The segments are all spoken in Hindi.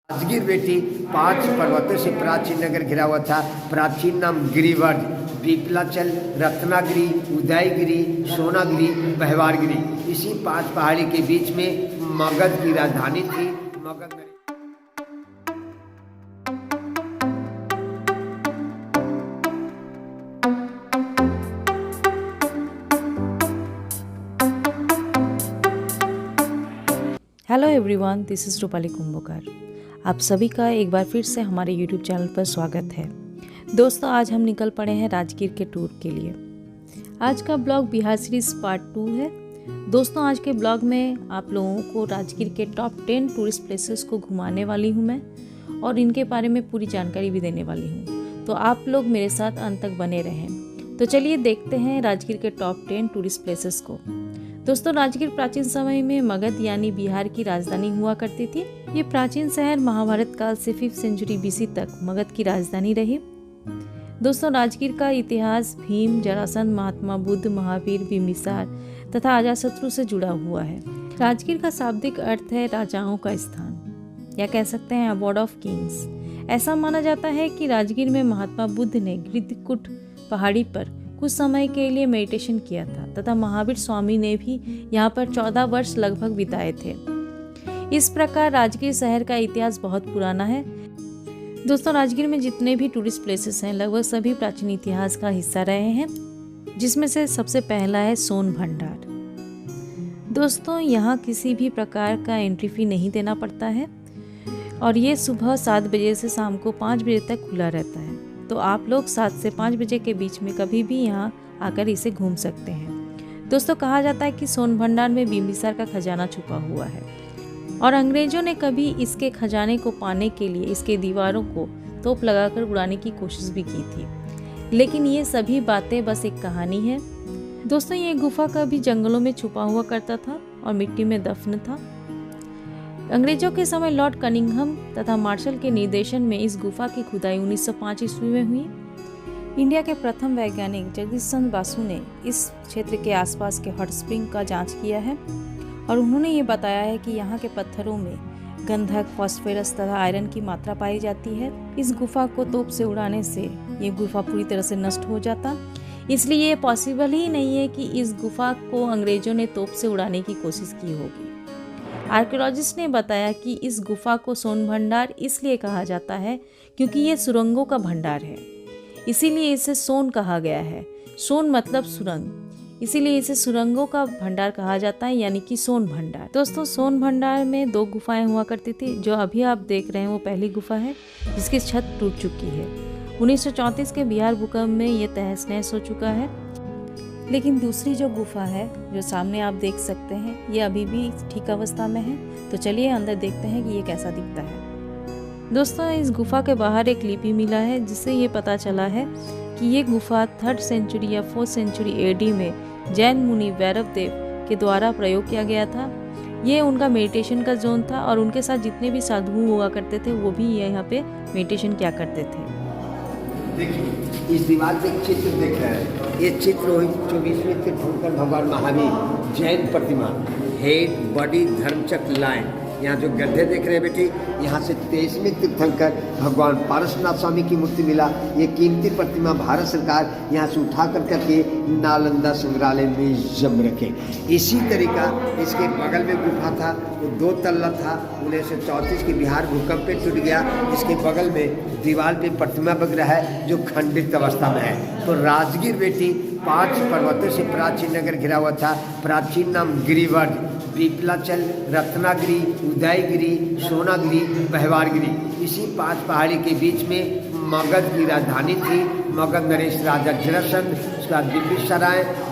राजगीर बेटी 5 पर्वतों से प्राचीन नगर घिरा हुआ था। प्राचीन नाम गिरिवर्ज, विपलाचल, रत्नागिरी, उदयगिरी, सोनागिरी, बहवारगिरी। इसी 5 पहाड़ी के बीच में मगध की राजधानी थी। मगध में hello everyone, this is Rupali Kumbhkar. आप सभी का एक बार फिर से हमारे यूट्यूब चैनल पर स्वागत है। दोस्तों, आज हम निकल पड़े हैं राजगीर के टूर के लिए। आज का ब्लॉग बिहार सीरीज पार्ट 2 है। दोस्तों, आज के ब्लॉग में आप लोगों को राजगीर के टॉप 10 टूरिस्ट प्लेसेस को घुमाने वाली हूँ मैं, और इनके बारे में पूरी जानकारी भी देने वाली हूँ। तो आप लोग मेरे साथ अंत तक बने रहें। तो चलिए देखते हैं राजगीर के टॉप 10 टूरिस्ट प्लेसेस को। दोस्तों, राजगीर प्राचीन समय में मगध यानी बिहार की राजधानी हुआ करती थी। ये प्राचीन शहर महाभारत काल से 5th सेंचुरी BC तक मगध की राजधानी रही। दोस्तों, राजगीर का इतिहास भीम, जरासंध, महात्मा बुद्ध, महावीर, बिम्बिसार तथा अजातशत्रु से जुड़ा हुआ है। राजगीर का शाब्दिक अर्थ है राजाओं का स्थान, या कह सकते हैं अबोर्ड ऑफ किंग्स। ऐसा माना जाता है कि राजगीर में महात्मा बुद्ध ने गिद्धकूट पहाड़ी पर कुछ समय के लिए मेडिटेशन किया था तथा महावीर स्वामी ने भी यहाँ पर 14 वर्ष लगभग बिताए थे। इस प्रकार राजगीर शहर का इतिहास बहुत पुराना है। दोस्तों, राजगीर में जितने भी टूरिस्ट प्लेसेस हैं लगभग सभी प्राचीन इतिहास का हिस्सा रहे हैं, जिसमें से सबसे पहला है सोन भंडार। दोस्तों, यहाँ किसी भी प्रकार का एंट्री फी नहीं देना पड़ता है और ये सुबह 7 बजे से शाम को 5 बजे तक खुला रहता है। तो आप लोग 7 से 5 बजे के बीच में कभी भी यहाँ आकर इसे घूम सकते हैं। दोस्तों, कहा जाता है कि सोन भंडार में बिम्बिसार का खजाना छुपा हुआ है और अंग्रेजों ने कभी इसके खजाने को पाने के लिए इसके दीवारों को तोप लगाकर उड़ाने की कोशिश भी की थी, लेकिन ये सभी बातें बस एक कहानी है। दोस्तों, ये गुफा कभी जंगलों में छुपा हुआ करता था और मिट्टी में दफन था। अंग्रेजों के समय लॉर्ड कनिंघम तथा मार्शल के निर्देशन में इस गुफा की खुदाई 1905 ईस्वी में हुई। इंडिया के प्रथम वैज्ञानिक जगदीश चंद्र बासु ने इस क्षेत्र के आसपास के हॉट स्प्रिंग का जांच किया है और उन्होंने ये बताया है कि यहाँ के पत्थरों में गंधक, फास्फोरस तथा आयरन की मात्रा पाई जाती है। इस गुफा को तोप से उड़ाने से ये गुफा पूरी तरह से नष्ट हो जाता, इसलिए ये पॉसिबल ही नहीं है कि इस गुफा को अंग्रेजों ने तोप से उड़ाने की कोशिश की होगी। आर्कियोलॉजिस्ट ने बताया कि इस गुफा को सोन भंडार इसलिए कहा जाता है क्योंकि ये सुरंगों का भंडार है, इसीलिए इसे सोन कहा गया है। सोन मतलब सुरंग, इसीलिए इसे सुरंगों का भंडार कहा जाता है, यानी कि सोन भंडार। दोस्तों, सोन भंडार में 2 गुफाएं हुआ करती थी। जो अभी आप देख रहे हैं वो पहली गुफा है जिसकी छत टूट चुकी है। 1934 के बिहार भूकंप में ये तहस नहस हो चुका है। लेकिन दूसरी जो गुफा है जो सामने आप देख सकते हैं, ये अभी भी ठीक अवस्था में है। तो चलिए अंदर देखते हैं कि ये कैसा दिखता है। दोस्तों, इस गुफा के बाहर एक लिपि मिला है जिससे ये पता चला है कि ये गुफा 3rd सेंचुरी या 4th सेंचुरी AD में जैन मुनि वैरव देव के द्वारा प्रयोग किया गया था। ये उनका मेडिटेशन का जोन था और उनके साथ जितने भी साधु हुआ करते थे वो भी यहाँ पे मेडिटेशन किया करते थे। देखिए, इस दीवार पे एक चित्र देख रहे हैं। ये चित्र रोहित 24वें तीर्थंकर भगवान महावीर जैन प्रतिमा, हेड, बॉडी, धर्मचक्र, लाइन। यहाँ जो गड्ढे देख रहे हैं बेटी, यहाँ से 23वें तीर्थंकर भगवान पारसनाथ स्वामी की मूर्ति मिला। ये कीमती प्रतिमा भारत सरकार यहाँ से उठा करके नालंदा संग्रहालय म्यूजियम रखे। इसी तरीका इसके बगल में गुफा था, वो 2 तल्ला था। 1934 के बिहार भूकंप पे टूट गया। इसके बगल में दीवार पे प्रतिमा वगैरह है जो खंडित अवस्था में है। तो राजगीर बेटी 5 पर्वतों से प्राचीन नगर घिरा हुआ था। प्राचीन नाम गिरिवर्ज, विपलाचल, रत्नागिरी, उदयगिरी, सोनागिरी, बहवारगिरी। इसी 5 पहाड़ी के बीच में मगध की राजधानी थी। मगध नरेश राजा जरासंध, उसके बाद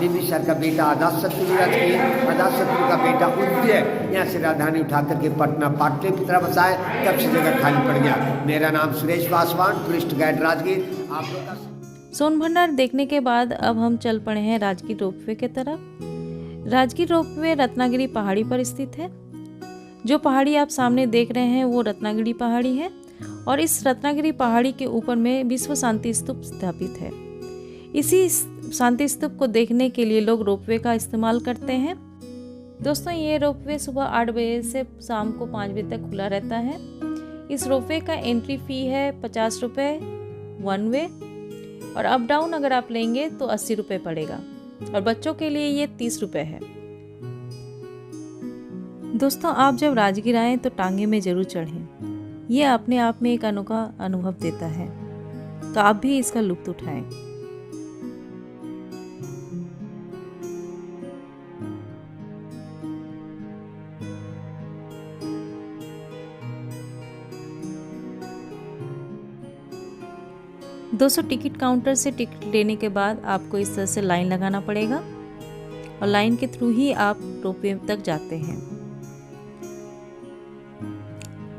बिम्बिसार का बेटा अजातशत्रु विराज किए। अजातशत्रु का बेटा उदय यहाँ से राजधानी उठा करके पटना पाटलिपुत्र बसाए, तब से जगह खाली पड़ गया। मेरा नाम सुरेश पासवान, टूरिस्ट गाइड राजगीर। आप लोग का सोन भंडार देखने के बाद अब हम चल पड़े हैं राजगीर रोपवे की तरफ। राजगीर रोपवे रत्नागिरी पहाड़ी पर स्थित है। जो पहाड़ी आप सामने देख रहे हैं वो रत्नागिरी पहाड़ी है और इस रत्नागिरी पहाड़ी के ऊपर में विश्व शांति स्तूप स्थापित है। इसी शांति स्तूप को देखने के लिए लोग रोपवे का इस्तेमाल करते हैं। दोस्तों, ये रोपवे सुबह 8 बजे से शाम को 5 बजे तक खुला रहता है। इस रोपवे का एंट्री फ़ी है 50 रुपये वन वे, और अप डाउन अगर आप लेंगे तो 80 रुपये पड़ेगा, और बच्चों के लिए ये 30 रुपये है। दोस्तों, आप जब राजगीर आएँ तो टांगे में ज़रूर चढ़ें। ये अपने आप में एक अनोखा अनुभव देता है, तो आप भी इसका लुत्फ़ उठाएं। दोस्तों, टिकट काउंटर से टिकट लेने के बाद आपको इस तरह से लाइन लगाना पड़ेगा, और लाइन के थ्रू ही आप रोपवे तक जाते हैं।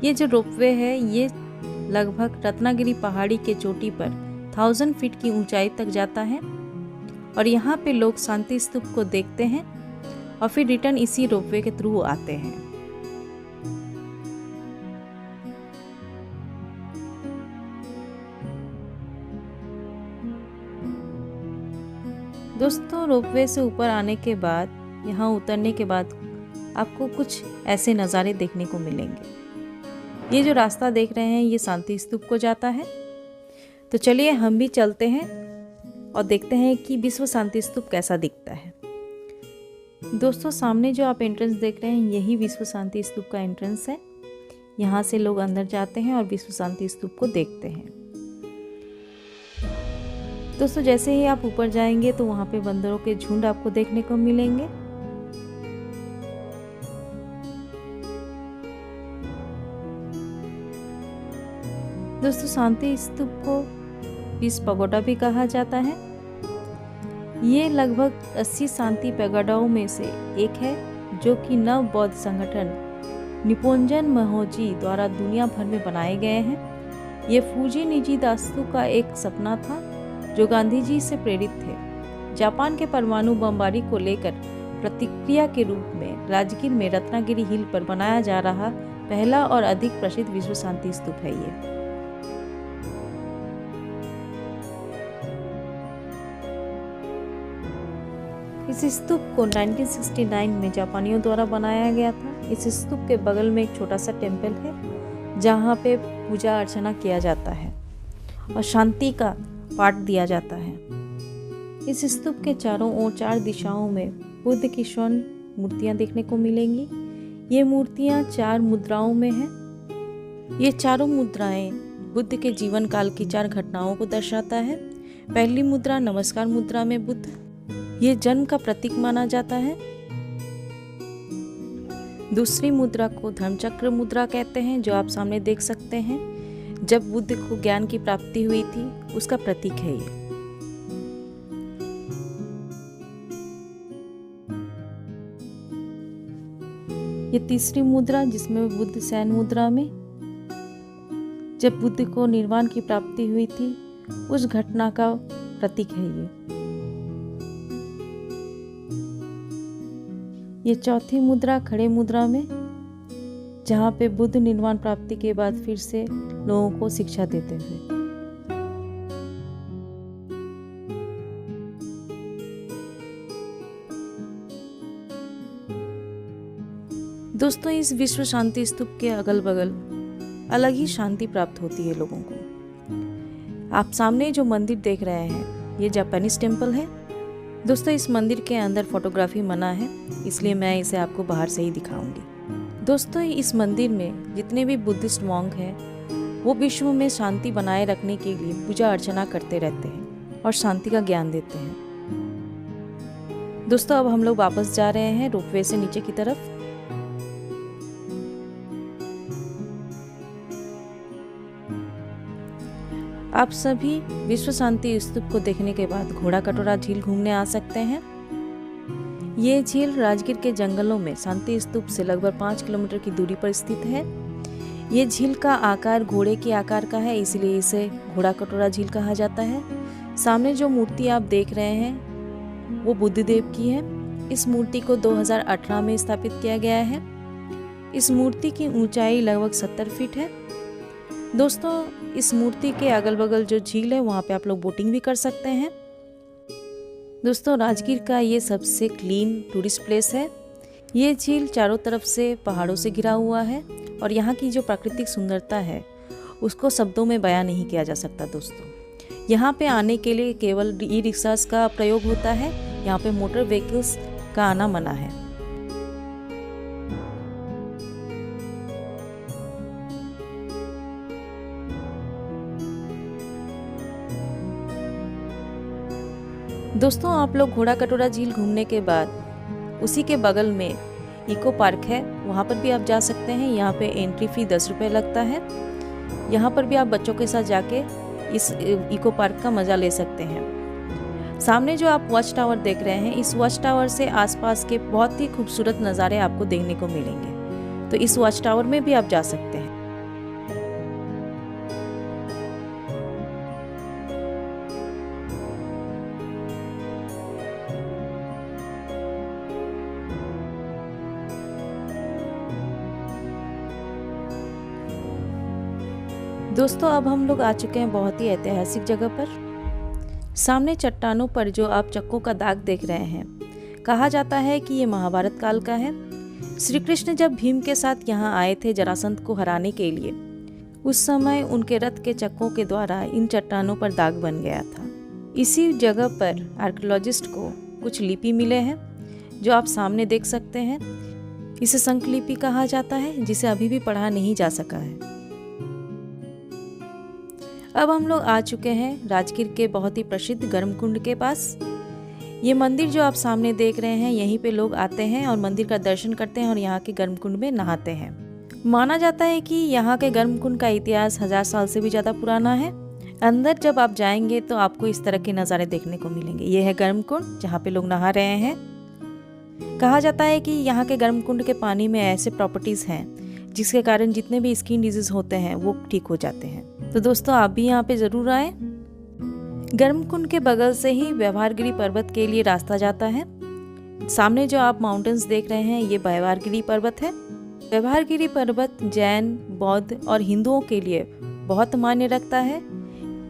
ये जो रोपवे है ये लगभग रत्नागिरी पहाड़ी के चोटी पर 1000 फीट की ऊंचाई तक जाता है, और यहाँ पे लोग शांति स्तूप को देखते हैं और फिर रिटर्न इसी रोपवे के थ्रू आते हैं। दोस्तों, रोपवे से ऊपर आने के बाद, यहाँ उतरने के बाद आपको कुछ ऐसे नज़ारे देखने को मिलेंगे। ये जो रास्ता देख रहे हैं ये शांति स्तूप को जाता है। तो चलिए हम भी चलते हैं और देखते हैं कि विश्व शांति स्तूप कैसा दिखता है। दोस्तों, सामने जो आप एंट्रेंस देख रहे हैं यही विश्व शांति स्तूप का एंट्रेंस है। यहाँ से लोग अंदर जाते हैं और विश्व शांति स्तूप को देखते हैं। दोस्तों, जैसे ही आप ऊपर जाएंगे तो वहाँ पे बंदरों के झुंड आपको देखने को मिलेंगे। दोस्तों, शांति स्तूप को पीस पगोडा भी कहा जाता है। ये लगभग 80 शांति पैगोडाओं में से एक है, जो कि नव बौद्ध संगठन निपोंजन महोजी द्वारा दुनिया भर में बनाए गए हैं। ये फूजी निजी दास्तु का एक सपना था जो गांधी जी से प्रेरित थे। जापान के परमाणु बमबारी को लेकर प्रतिक्रिया के रूप में राजगीर में रत्नागिरी हिल पर बनाया जा रहा पहला और अधिक प्रसिद्ध विश्व शांति स्तूप है ये। इस स्तूप को 1969 में जापानियों द्वारा बनाया गया था। इस स्तूप के बगल में एक छोटा सा टेम्पल है जहाँ पे पूजा अर्चना किया जाता है और शांति का पाठ दिया जाता है। इस स्तूप के चारों ओर 4 दिशाओं में बुद्ध की स्वर्ण मूर्तियां देखने को मिलेंगी। ये मूर्तियां 4 मुद्राओं में हैं। ये चारों मुद्राएं बुद्ध के जीवन काल की 4 घटनाओं को दर्शाता है। पहली मुद्रा नमस्कार मुद्रा में बुद्ध, ये जन्म का प्रतीक माना जाता है। दूसरी मुद्रा को धर्मचक्र मुद्रा कहते हैं, जो आप सामने देख सकते हैं। जब बुद्ध को ज्ञान की प्राप्ति हुई थी उसका प्रतीक है ये। ये तीसरी मुद्रा जिसमें बुद्ध शयन मुद्रा में जब बुद्ध को निर्वाण की प्राप्ति हुई थी उस घटना का प्रतीक है ये चौथी मुद्रा खड़े मुद्रा में, जहाँ पे बुद्ध निर्वाण प्राप्ति के बाद फिर से लोगों को शिक्षा देते हुए। दोस्तों, इस विश्व शांति स्तूप के अगल बगल अलग ही शांति प्राप्त होती है लोगों को। आप सामने जो मंदिर देख रहे हैं ये जापानीज टेम्पल है। दोस्तों, इस मंदिर के अंदर फोटोग्राफी मना है, इसलिए मैं इसे आपको बाहर से ही दिखाऊंगी। दोस्तों, इस मंदिर में जितने भी बुद्धिस्ट मॉन्क हैं वो विश्व में शांति बनाए रखने के लिए पूजा अर्चना करते रहते हैं और शांति का ज्ञान देते हैं। दोस्तों, अब हम लोग वापस जा रहे हैं रोपवे से नीचे की तरफ। आप सभी विश्व शांति स्तूप को देखने के बाद घोड़ा कटोरा झील घूमने आ सकते हैं। ये झील राजगीर के जंगलों में शांति स्तूप से लगभग 5 किलोमीटर की दूरी पर स्थित है। ये झील का आकार घोड़े के आकार का है, इसलिए इसे घोड़ा कटोरा झील कहा जाता है। सामने जो मूर्ति आप देख रहे हैं वो बुद्ध देव की है। इस मूर्ति को 2018 में स्थापित किया गया है। इस मूर्ति की ऊंचाई लगभग 70 फीट है। दोस्तों, इस मूर्ति के अगल बगल जो झील है वहाँ पे आप लोग बोटिंग भी कर सकते हैं। दोस्तों, राजगीर का ये सबसे क्लीन टूरिस्ट प्लेस है। ये झील चारों तरफ से पहाड़ों से घिरा हुआ है और यहाँ की जो प्राकृतिक सुंदरता है उसको शब्दों में बयां नहीं किया जा सकता दोस्तों। यहाँ पे आने के लिए केवल ई रिक्शास का प्रयोग होता है। यहाँ पे मोटर व्हीकल्स का आना मना है। दोस्तों आप लोग घोड़ा कटोरा झील घूमने के बाद उसी के बगल में इको पार्क है, वहाँ पर भी आप जा सकते हैं। यहाँ पे एंट्री फी 10 रुपये लगता है। यहाँ पर भी आप बच्चों के साथ जाके इस इको पार्क का मज़ा ले सकते हैं। सामने जो आप वॉच टावर देख रहे हैं, इस वॉच टावर से आसपास के बहुत ही खूबसूरत नज़ारे आपको देखने को मिलेंगे। तो इस वॉच टावर में भी आप जा सकते हैं। दोस्तों अब हम लोग आ चुके हैं बहुत ही ऐतिहासिक जगह पर। सामने चट्टानों पर जो आप चक्कों का दाग देख रहे हैं, कहा जाता है कि ये महाभारत काल का है। श्री कृष्ण जब भीम के साथ यहाँ आए थे जरासंध को हराने के लिए, उस समय उनके रथ के चक्कों के द्वारा इन चट्टानों पर दाग बन गया था। इसी जगह पर आर्कियोलॉजिस्ट को कुछ लिपि मिले हैं जो आप सामने देख सकते हैं। इसे शंख लिपि कहा जाता है, जिसे अभी भी पढ़ा नहीं जा सका है। अब हम लोग आ चुके हैं राजगीर के बहुत ही प्रसिद्ध गर्मकुंड के पास। ये मंदिर जो आप सामने देख रहे हैं, यहीं पे लोग आते हैं और मंदिर का दर्शन करते हैं और यहाँ के गर्मकुंड में नहाते हैं। माना जाता है कि यहाँ के गर्मकुंड का इतिहास 1000 साल से भी ज़्यादा पुराना है। अंदर जब आप जाएंगे तो आपको इस तरह के नज़ारे देखने को मिलेंगे। ये है गर्मकुंड जहाँ पे लोग नहा रहे हैं। कहा जाता है कि यहाँ के गर्मकुंड के पानी में ऐसे प्रॉपर्टीज़ हैं जिसके कारण जितने भी स्किन डिजीज होते हैं वो ठीक हो जाते हैं। तो दोस्तों आप भी यहाँ पे ज़रूर आए। गर्मकुंड के बगल से ही व्यवहारगिरी पर्वत के लिए रास्ता जाता है। सामने जो आप माउंटेन्स देख रहे हैं, ये व्यवहारगिरी पर्वत है। व्यवहारगिरी पर्वत जैन, बौद्ध और हिंदुओं के लिए बहुत मान्य रखता है।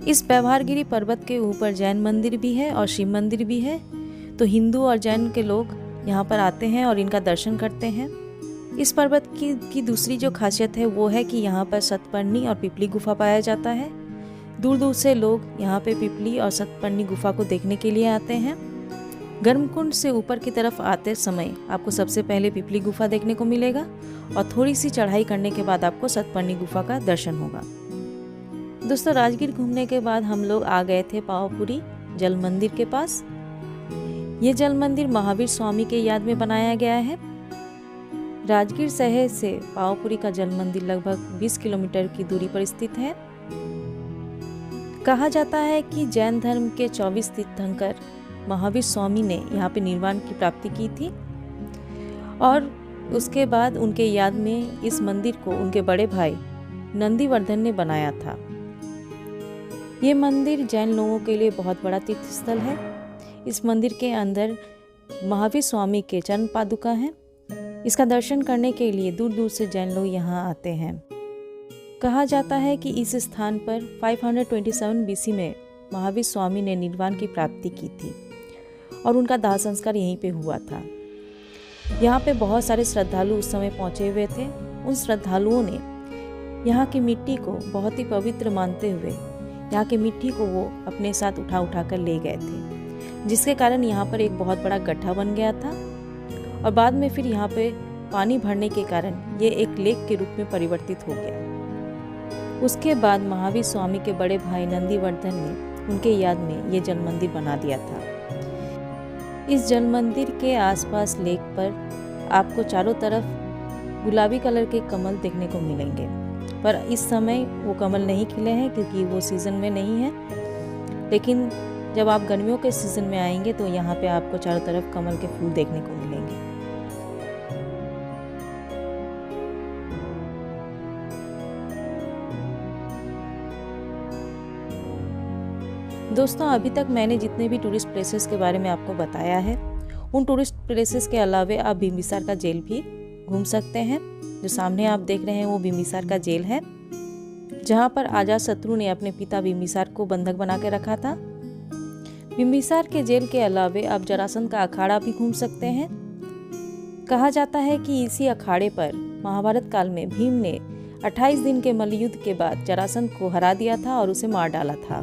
इस व्यवहारगिरी पर्वत के ऊपर जैन मंदिर भी है और शिव मंदिर भी है। तो हिंदू और जैन के लोग यहाँ पर आते हैं और इनका दर्शन करते हैं। इस पर्वत की दूसरी जो खासियत है वो है कि यहाँ पर सतपर्णी और पिपली गुफा पाया जाता है। दूर दूर से लोग यहाँ पे पिपली और सतपर्णी गुफा को देखने के लिए आते हैं। गर्मकुंड से ऊपर की तरफ आते समय आपको सबसे पहले पिपली गुफा देखने को मिलेगा और थोड़ी सी चढ़ाई करने के बाद आपको सतपर्णी गुफा का दर्शन होगा। दोस्तों राजगीर घूमने के बाद हम लोग आ गए थे पावापुरी जल मंदिर के पास। ये जल मंदिर महावीर स्वामी के याद में बनाया गया है। राजगीर शहर से पावापुरी का जल मंदिर लगभग 20 किलोमीटर की दूरी पर स्थित है। कहा जाता है कि जैन धर्म के 24 तीर्थंकर महावीर स्वामी ने यहाँ पे निर्वाण की प्राप्ति की थी और उसके बाद उनके याद में इस मंदिर को उनके बड़े भाई नंदीवर्धन ने बनाया था। ये मंदिर जैन लोगों के लिए बहुत बड़ा तीर्थ स्थल है। इस मंदिर के अंदर महावीर स्वामी के चरण पादुका हैं। इसका दर्शन करने के लिए दूर दूर से जैन लोग यहाँ आते हैं। कहा जाता है कि इस स्थान पर 527 BC में महावीर स्वामी ने निर्वाण की प्राप्ति की थी और उनका दाह संस्कार यहीं पे हुआ था। यहाँ पे बहुत सारे श्रद्धालु उस समय पहुँचे हुए थे। उन श्रद्धालुओं ने यहाँ की मिट्टी को बहुत ही पवित्र मानते हुए यहाँ की मिट्टी को वो अपने साथ उठा कर ले गए थे, जिसके कारण यहाँ पर एक बहुत बड़ा गड्ढा बन गया था और बाद में फिर यहाँ पे पानी भरने के कारण ये एक लेक के रूप में परिवर्तित हो गया। उसके बाद महावीर स्वामी के बड़े भाई नंदीवर्धन ने उनके याद में ये जल मंदिर बना दिया था। इस जल मंदिर के आसपास लेक पर आपको चारों तरफ गुलाबी कलर के कमल देखने को मिलेंगे, पर इस समय वो कमल नहीं खिले हैं क्योंकि वो सीज़न में नहीं है। लेकिन जब आप गर्मियों के सीज़न में आएंगे तो यहाँ पे आपको चारों तरफ कमल के फूल देखने को मिलेंगे। दोस्तों अभी तक मैंने जितने भी टूरिस्ट प्लेसेस के बारे में आपको बताया है, उन टूरिस्ट प्लेसेस के अलावा आप बिम्बिसार का जेल भी घूम सकते हैं। जो सामने आप देख रहे हैं वो बिम्बिसार का जेल है, जहाँ पर अजातशत्रु ने अपने पिता बिम्बिसार को बंधक बना के रखा था। बिम्बिसार के जेल के अलावा आप जरासंध का अखाड़ा भी घूम सकते हैं। कहा जाता है कि इसी अखाड़े पर महाभारत काल में भीम ने 28 दिन के मल्लयुद्ध के बाद जरासंध को हरा दिया था और उसे मार डाला था।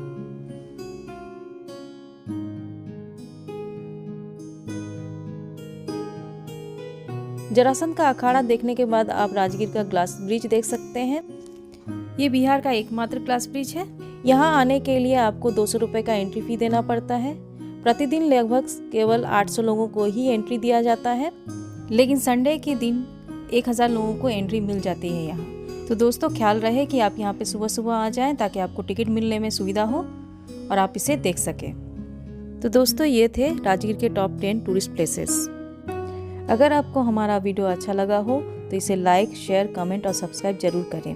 जरासंध का अखाड़ा देखने के बाद आप राजगीर का ग्लास ब्रिज देख सकते हैं। ये बिहार का एकमात्र ग्लास ब्रिज है। यहाँ आने के लिए आपको 200 रुपये का एंट्री फी देना पड़ता है। प्रतिदिन लगभग केवल 800 लोगों को ही एंट्री दिया जाता है, लेकिन संडे के दिन 1000 लोगों को एंट्री मिल जाती है यहाँ। तो दोस्तों, ख्याल रहे कि आप यहाँ पे सुबह सुबह आ जाएं ताकि आपको टिकट मिलने में सुविधा हो और आप इसे देख सकें। तो दोस्तों, ये थे राजगीर के टॉप 10 टूरिस्ट प्लेसेस। अगर आपको हमारा वीडियो अच्छा लगा हो तो इसे लाइक, शेयर, कमेंट और सब्सक्राइब जरूर करें।